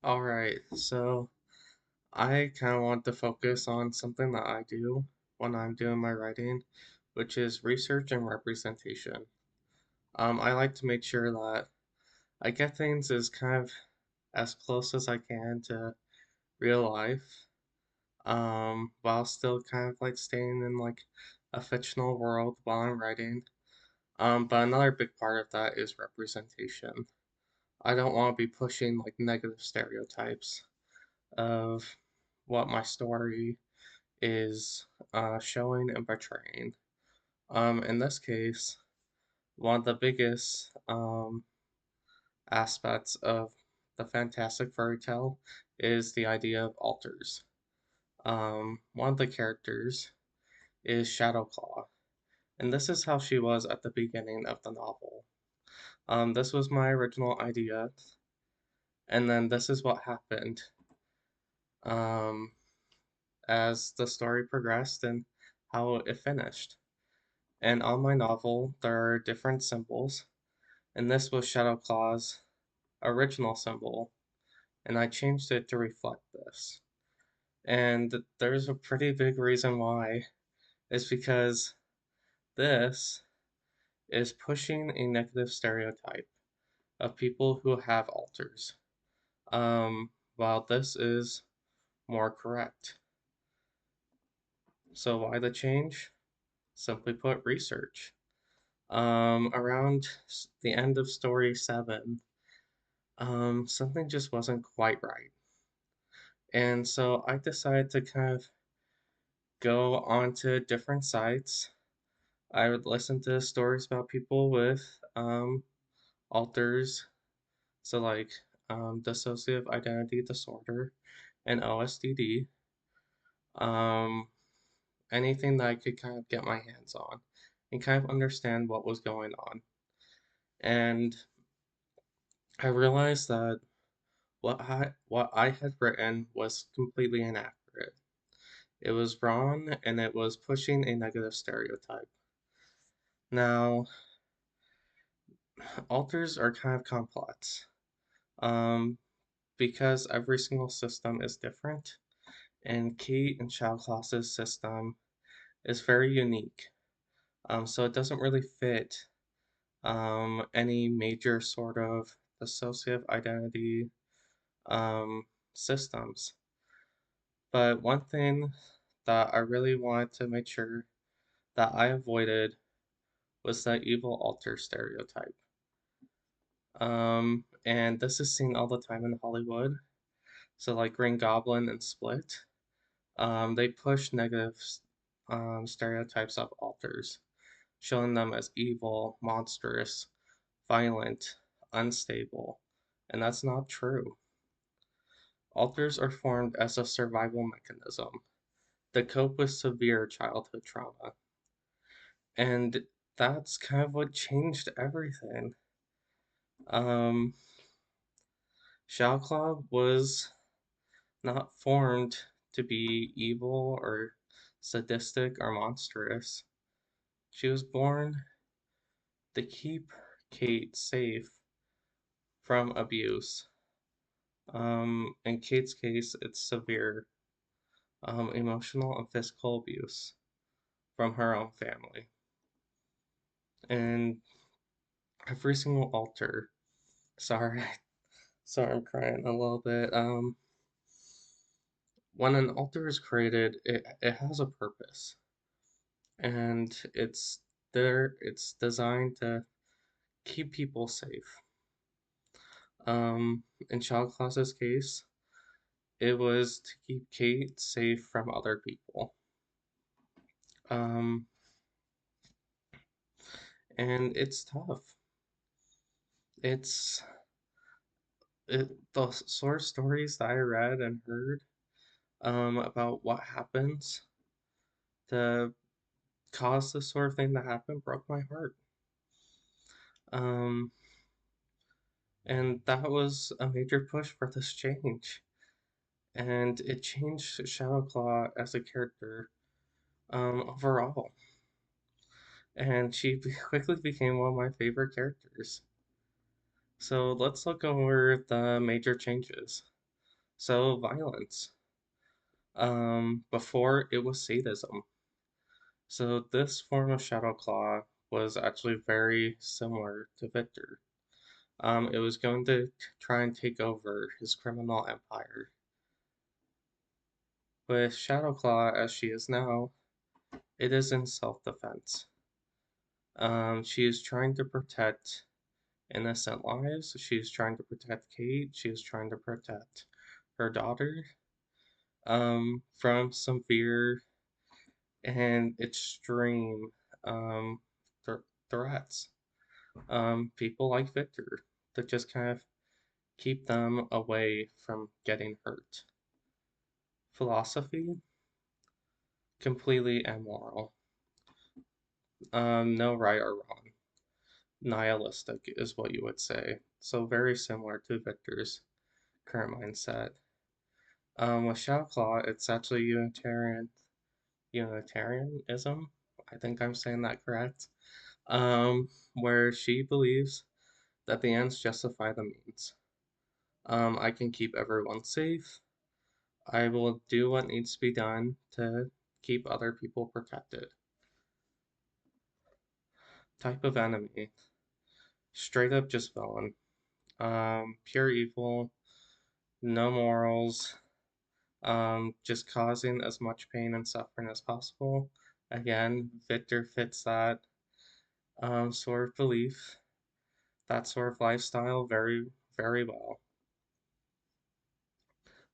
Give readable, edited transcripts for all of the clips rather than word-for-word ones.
Alright, so I kind of want to focus on something that I do when I'm doing my writing, which is research and representation. I like to make sure that I get things as kind of as close as I can to real life, while still kind of like staying in like a fictional world while I'm writing. But another big part of that is representation. I don't want to be pushing like negative stereotypes of what my story is showing and portraying. In this case, one of the biggest aspects of the Fantastic Furrytail is the idea of alters. One of the characters is Shadowclaw, and this is how she was at the beginning of the novel. This was my original idea, and then this is what happened um, as the story progressed and how it finished. And on my novel, there are different symbols, and this was Shadowclaw's original symbol, and I changed it to reflect this. And there's a pretty big reason why. It's because this is pushing a negative stereotype of people who have alters, while this is more correct. So why the change? Simply put, research. Around the end of story 7, something just wasn't quite right. And so I decided to kind of go onto different sites. I would listen to stories about people with alters, so like dissociative identity disorder and OSDD, um, anything that I could kind of get my hands on and kind of understand what was going on. And I realized that what I had written was completely inaccurate. It was wrong and it was pushing a negative stereotype. Now, alters are kind of complex um, because every single system is different, and Kate and Shadowclass's system is very unique. So it doesn't really fit any major sort of dissociative identity um, systems. But one thing that I really wanted to make sure that I avoided was that evil alter stereotype. And this is seen all the time in Hollywood. So like Green Goblin and Split, they push negative stereotypes of alters, showing them as evil, monstrous, violent, unstable, and that's not true. Alters are formed as a survival mechanism to cope with severe childhood trauma, and that's kind of what changed everything. Um, Shadowclaw was not formed to be evil or sadistic or monstrous. She was born to keep Kate safe from abuse. In Kate's case, it's severe emotional and physical abuse from her own family. And every single altar, sorry, sorry, I'm crying a little bit. When an altar is created, it has a purpose, and it's designed to keep people safe. In Child Claus's case, it was to keep Kate safe from other people. Um, and it's tough. It's the sort of stories that I read and heard about what happens to cause this sort of thing to happen broke my heart. Um, and that was a major push for this change. And it changed Shadowclaw as a character overall. And she quickly became one of my favorite characters. So let's look over the major changes. So violence. Before it was sadism. So this form of Shadowclaw was actually very similar to Victor. It was going to try and take over his criminal empire. With Shadowclaw as she is now, it is in self-defense. She is trying to protect innocent lives. She is trying to protect Kate. She is trying to protect her daughter from severe and extreme um, th- threats. People like Victor that just kind of keep them away from getting hurt. Philosophy, completely immoral. No right or wrong. Nihilistic is what you would say. So very similar to Victor's current mindset. With Shadowclaw, it's actually Unitarianism. I think I'm saying that correct. Where she believes that the ends justify the means. I can keep everyone safe. I will do what needs to be done to keep other people protected. Type of enemy. Straight up just villain. Pure evil, no morals, just causing as much pain and suffering as possible. Again, Victor fits that sort of belief, that sort of lifestyle very, very well.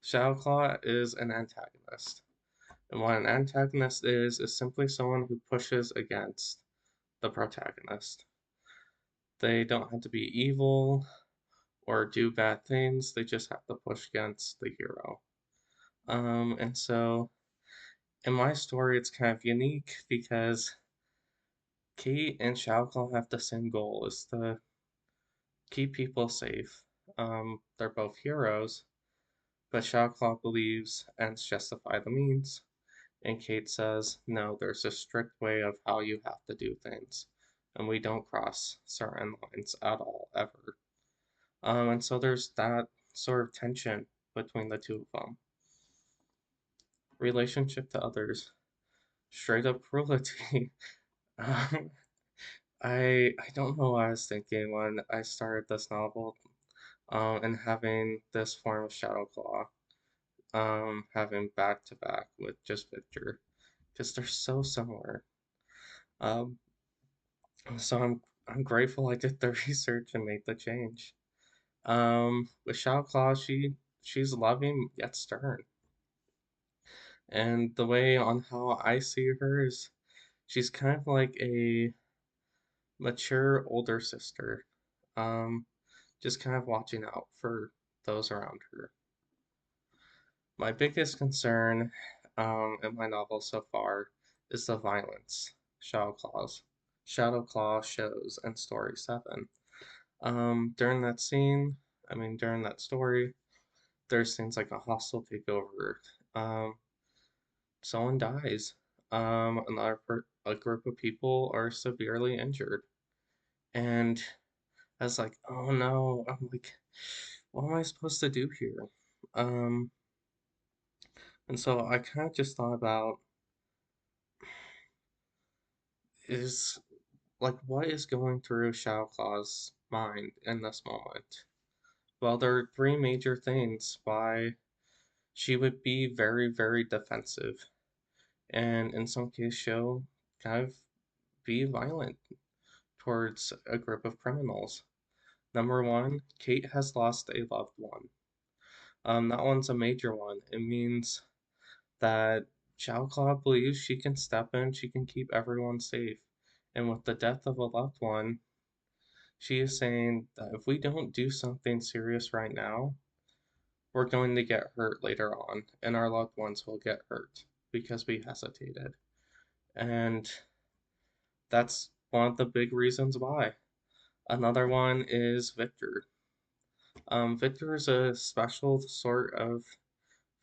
Shadowclaw is an antagonist. And what an antagonist is simply someone who pushes against the protagonist. They don't have to be evil or do bad things, they just have to push against the hero. And so in my story, it's kind of unique because Kate and Shao have the same goal, is to keep people safe. They're both heroes, but Shao believes ends justify the means, and Kate says, no, there's a strict way of how you have to do things, and we don't cross certain lines at all, ever. And so there's that sort of tension between the two of them. Relationship to others, straight up cruelty. um, I don't know what I was thinking when I started this novel, and having this form of Shadowclaw, having back to back with just Victor, because they're so similar. Um, so I'm grateful I did the research and made the change. With Shadowclaw, she's loving yet stern, and the way on how I see her is she's kind of like a mature older sister, um, just kind of watching out for those around her. My biggest concern in my novel so far is the violence Shadowclaw shows in story 7. During that scene, during that story, there's things like a hostile takeover. Um, Someone dies. A group of people are severely injured. And I was like, oh no, I'm like, what am I supposed to do here? Um, and so I kind of just thought about is like what is going through Shadowclaw's mind in this moment? Well, there are three major things why she would be very, very defensive, and in some cases, she'll kind of be violent towards a group of criminals. Number one, Kate has lost a loved one. That one's a major one. It means that Shadowclaw believes she can step in, she can keep everyone safe. And with the death of a loved one, she is saying that if we don't do something serious right now, we're going to get hurt later on, and our loved ones will get hurt because we hesitated. And that's one of the big reasons why. Another one is Victor. Victor is a special sort of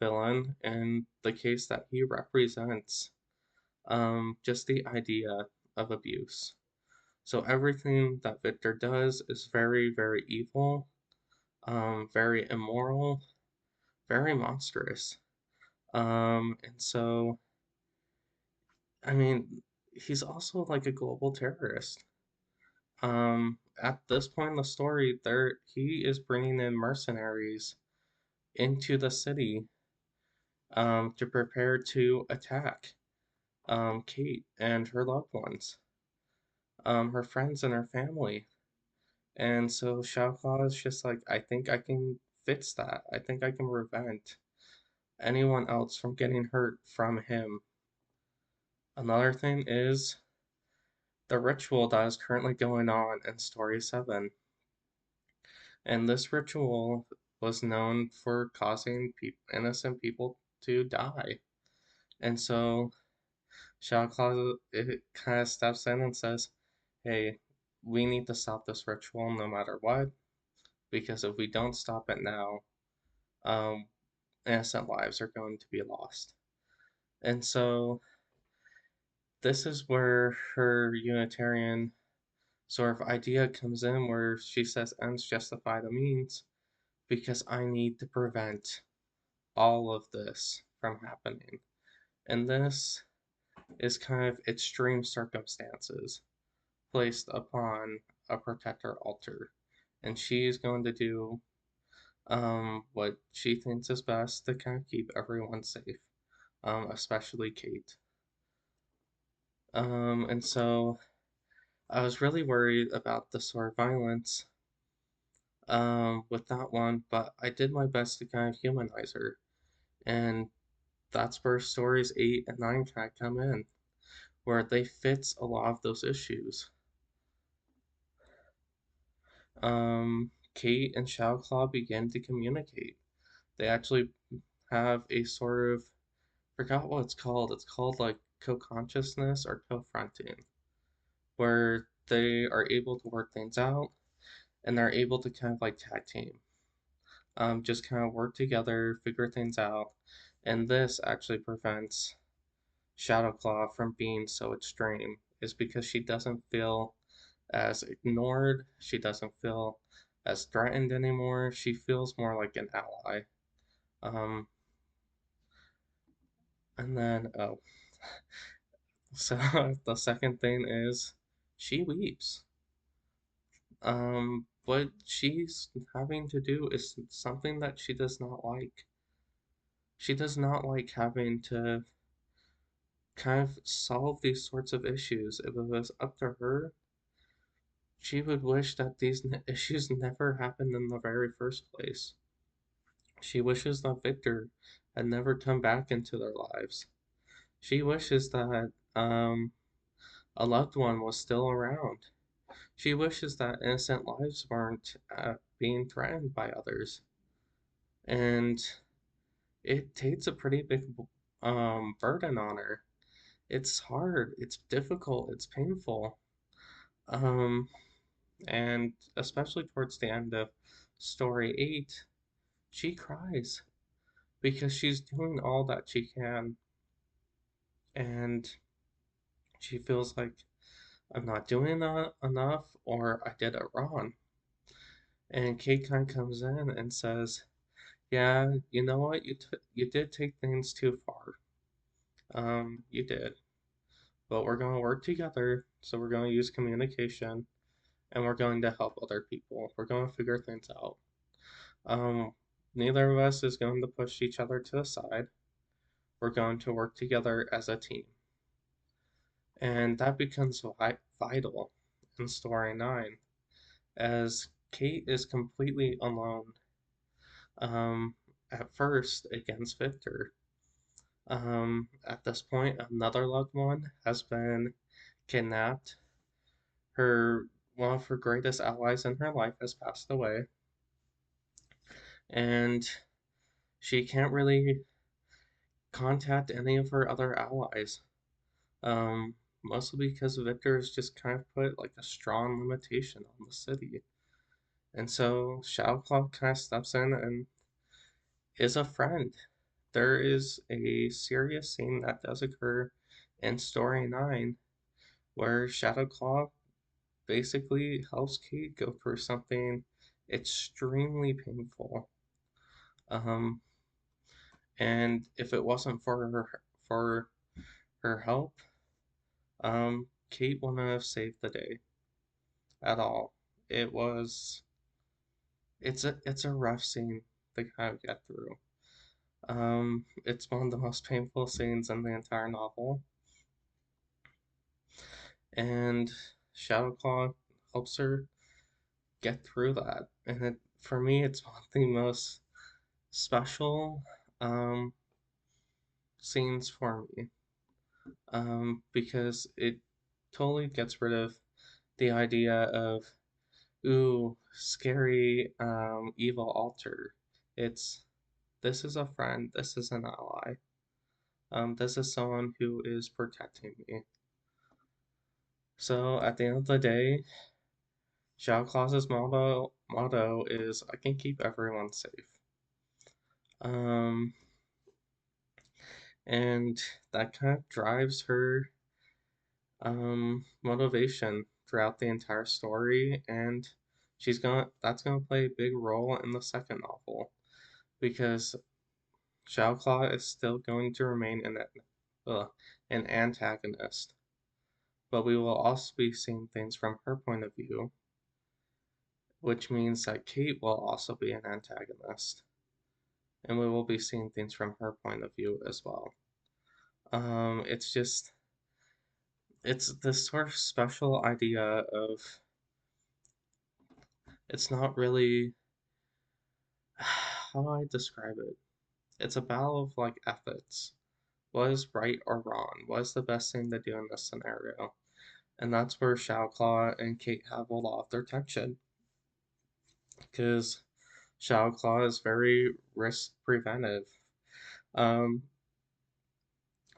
villain in the case that he represents just the idea of abuse. So everything that Victor does is very, very evil, very immoral, very monstrous. And so, I mean, he's also like a global terrorist. At this point in the story, there he is bringing in mercenaries into the city to prepare to attack Kate and her loved ones, her friends and her family. And so Shadowclaw is just like, I think I can fix that. I think I can prevent anyone else from getting hurt from him. Another thing is the ritual that is currently going on in Story 7. And this ritual was known for causing innocent people to die. And so Shadowclaw it kind of steps in and says, hey, we need to stop this ritual no matter what, because if we don't stop it now, um, innocent lives are going to be lost. And so this is where her Unitarian sort of idea comes in, where she says ends justify the means because I need to prevent all of this from happening. And this is kind of extreme circumstances placed upon a protector altar. And she's going to do what she thinks is best to kind of keep everyone safe, especially Kate. And so I was really worried about the sort of violence with that one, but I did my best to kind of humanize her. And that's where stories 8 and 9 kind of come in, where they fits a lot of those issues. Kate and Shadowclaw begin to communicate. They actually have a sort of forgot what it's called. It's called like co-consciousness or co-fronting, where they are able to work things out and they're able to kind of like tag team, just kind of work together, figure things out, and this actually prevents Shadowclaw from being so extreme. Is because she doesn't feel as ignored, she doesn't feel as threatened anymore. She feels more like an ally. Um, and then oh, so the second thing is she weeps. What she's having to do is something that she does not like. She does not like having to kind of solve these sorts of issues. If it was up to her, she would wish that these issues never happened in the very first place. She wishes that Victor had never come back into their lives. She wishes that a loved one was still around. She wishes that innocent lives weren't being threatened by others. And it takes a pretty big burden on her. It's hard, it's difficult, it's painful. Um, and especially towards the end of story 8, she cries because she's doing all that she can, and she feels like I'm not doing that enough or I did it wrong. And Kate kind of comes in and says, "Yeah, you know what? You did take things too far. You did. But we're going to work together. So we're going to use communication and we're going to help other people. We're going to figure things out. Um, Neither of us is going to push each other to the side. We're going to work together as a team." And that becomes vital in story 9 as Kate is completely alone um, at first against Victor. At this point, another loved one has been kidnapped. Her One of her greatest allies in her life has passed away, and she can't really contact any of her other allies. Mostly because Victor has just kind of put like a strong limitation on the city. And so Shadowclaw kind of steps in and is a friend. There is a serious scene that does occur in story 9 where Shadowclaw basically helps Kate go through something extremely painful. Um, And if it wasn't for her help, Kate wouldn't have saved the day at all. It was it's a rough scene to kind of get through. It's one of the most painful scenes in the entire novel, and Shadowclaw helps her get through that. And for me, it's one of the most special um, scenes for me, because it totally gets rid of the idea of, ooh, scary, evil altar. It's this is a friend, this is an ally, this is someone who is protecting me. So at the end of the day, Xiao Claus's motto is I can keep everyone safe. Um, and that kind of drives her motivation throughout the entire story, and that's gonna play a big role in the second novel because Xiao Claw is still going to remain an antagonist, but we will also be seeing things from her point of view, which means that Kate will also be an antagonist, and we will be seeing things from her point of view as well. It's just it's this sort of special idea of it's not really how do I describe it? It's a battle of like ethics. What is right or wrong? What is the best thing to do in this scenario? And that's where Shadowclaw and Kate have a lot of their tension. Because Shadowclaw is very risk preventive. Um,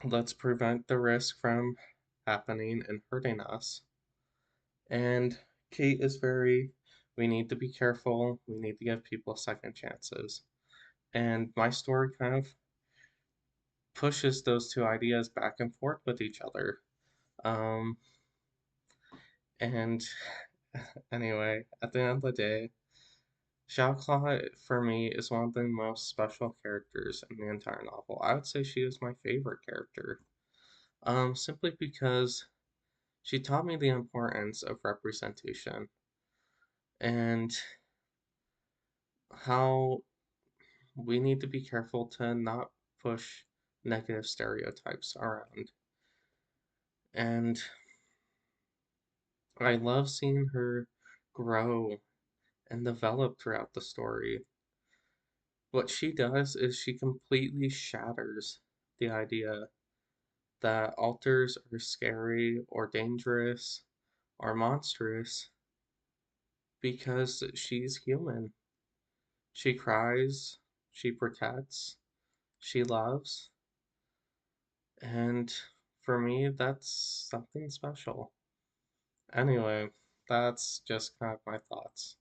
let's prevent the risk from happening and hurting us. And Kate is very, we need to be careful, we need to give people second chances. And my story kind of pushes those two ideas back and forth with each other. Um, and anyway, at the end of the day, Shadowclaw for me is one of the most special characters in the entire novel. I would say she is my favorite character. Simply because she taught me the importance of representation and how we need to be careful to not push negative stereotypes around. And I love seeing her grow and develop throughout the story. What she does is she completely shatters the idea that altars are scary or dangerous or monstrous because she's human. She cries, she protects, she loves, and for me, that's something special. Anyway, that's just kind of my thoughts.